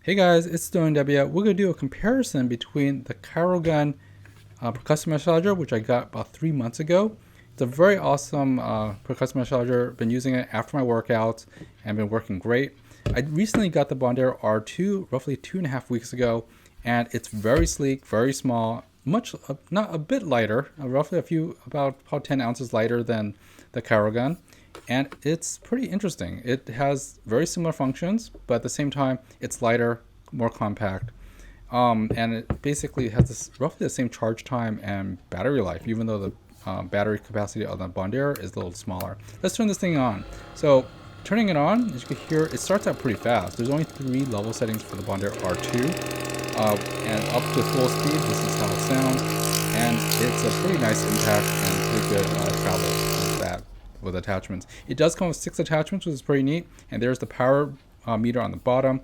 Hey guys, it's Bondir R2. We're going to do a comparison between the CHIROGUN percussion massager, which I got about 3 months ago. It's a very awesome percussion massager. Been using it after my workouts and been working great. I recently got the Bondir R2 roughly 2.5 weeks ago, and it's very sleek, very small, not a bit lighter, roughly about 10 ounces lighter than the CHIROGUN. And it's pretty interesting. It has very similar functions, but at the same time, it's lighter, more compact. And it basically has roughly the same charge time and battery life, even though the battery capacity of the Bondir is a little smaller. Let's turn this thing on. So turning it on, as you can hear, it starts out pretty fast. There's only 3 level settings for the Bondir R2. And up to full speed, this is how it sounds. And it's a pretty nice impact and pretty good travel with that. With attachments. It does come with 6 attachments, which is pretty neat. And there's the power meter on the bottom.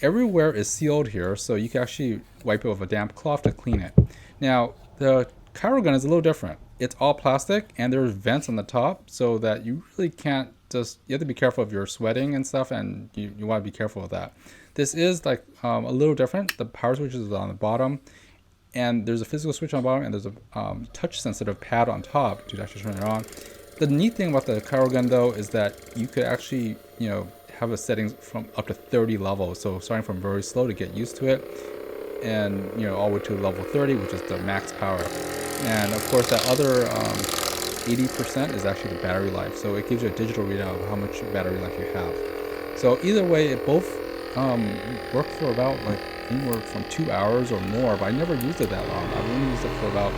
Everywhere is sealed here, so you can actually wipe it with a damp cloth to clean it. Now, the CHIROGUN is a little different. It's all plastic, and there's vents on the top, so that you really can't you have to be careful if you're sweating and stuff, and you want to be careful with that. This is like a little different. The power switch is on the bottom, and there's a physical switch on the bottom, and there's a touch-sensitive pad on top to actually turn it on. The neat thing about the CHIROGUN though is that you could actually, have a settings from up to 30 levels. So starting from very slow to get used to it, and all the way to level 30, which is the max power. And of course, that other 80% is actually the battery life. So it gives you a digital readout of how much battery life you have. So either way, it both work for about anywhere from 2 hours or more. But I never used it that long. I've only used it for about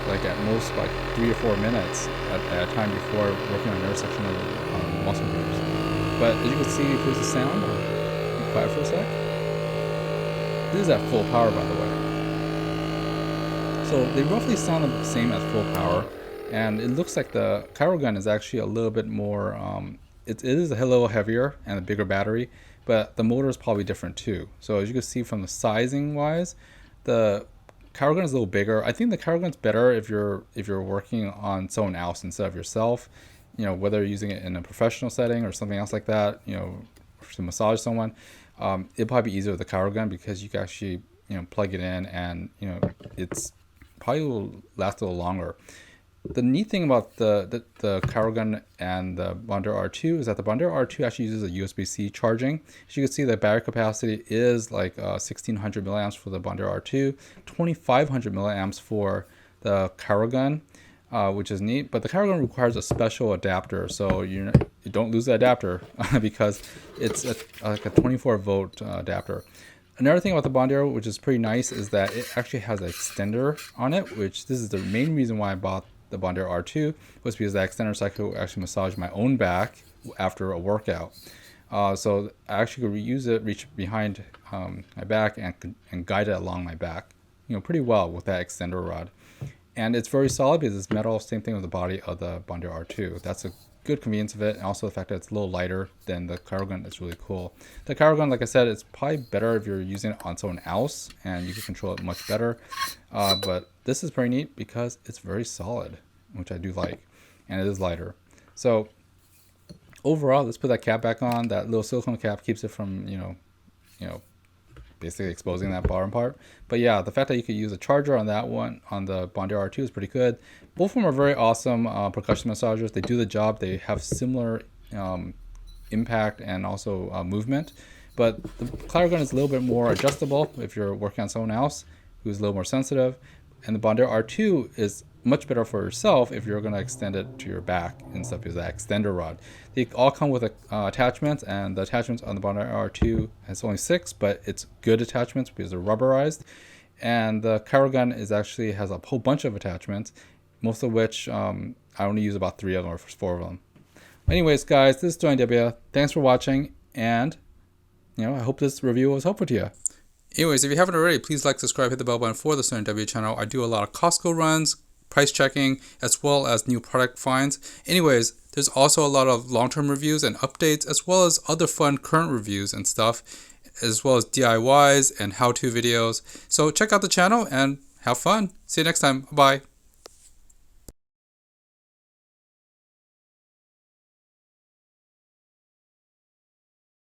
at most 3 or 4 minutes at a time before working on another section of muscle groups. But as you can see, here's the sound. I'll be quiet for a sec. This is at full power, by the way. So they roughly sound the same as full power, and it looks like the CHIROGUN is actually a little bit more. It is a little heavier and a bigger battery, but the motor is probably different too. So as you can see from the sizing wise, the CHIROGUN is a little bigger. I think the CHIROGUN's better if you're working on someone else instead of yourself. Whether you're using it in a professional setting or something else like that. To massage someone, it'll probably be easier with the CHIROGUN because you can actually plug it in and it's probably will last a little longer. The neat thing about the CHIROGUN and the Bondir R2 is that the Bondir R2 actually uses a USB-C charging. As you can see, the battery capacity is 1600 milliamps for the Bondir R2, 2500 milliamps for the CHIROGUN, which is neat. But the CHIROGUN requires a special adapter, so you don't lose the adapter because it's like a 24-volt adapter. Another thing about the Bondir, which is pretty nice, is that it actually has an extender on it, which this is the main reason why I bought the Bondir R2 was because that extender so I could actually massage my own back after a workout. So I actually could reuse it, reach behind my back and guide it along my back, pretty well with that extender rod. And it's very solid because it's metal, same thing with the body of the Bondir R2. That's a good convenience of it, and also the fact that it's a little lighter than the CHIROGUN is really cool. The CHIROGUN, like I said, it's probably better if you're using it on someone else and you can control it much better. But this is pretty neat because it's very solid, which I do like, and it is lighter. So overall, let's put that cap back on. That little silicone cap keeps it from basically exposing that bottom part. But yeah, the fact that you could use a charger on that one on the Bondir R2 is pretty good. Both of them are very awesome percussion massagers. They do the job. They have similar impact and also movement, but the CHIROGUN is a little bit more adjustable if you're working on someone else who's a little more sensitive, and the Bondir R2 is much better for yourself if you're going to extend it to your back and stuff because that extender rod. They all come with attachments, and the attachments on the Bondir R2 has only 6, but it's good attachments because they're rubberized. And the CHIROGUN actually has a whole bunch of attachments, most of which I only use about 3 of them or 4 of them. Anyways, guys, this is Bondir R2. Thanks for watching, and I hope this review was helpful to you. Anyways, if you haven't already, please like, subscribe, hit the bell button for the Bondir R2 channel. I do a lot of Costco runs, price checking, as well as new product finds. Anyways, there's also a lot of long-term reviews and updates, as well as other fun current reviews and stuff, as well as DIYs and how-to videos. So check out the channel and have fun. See you next time. Bye.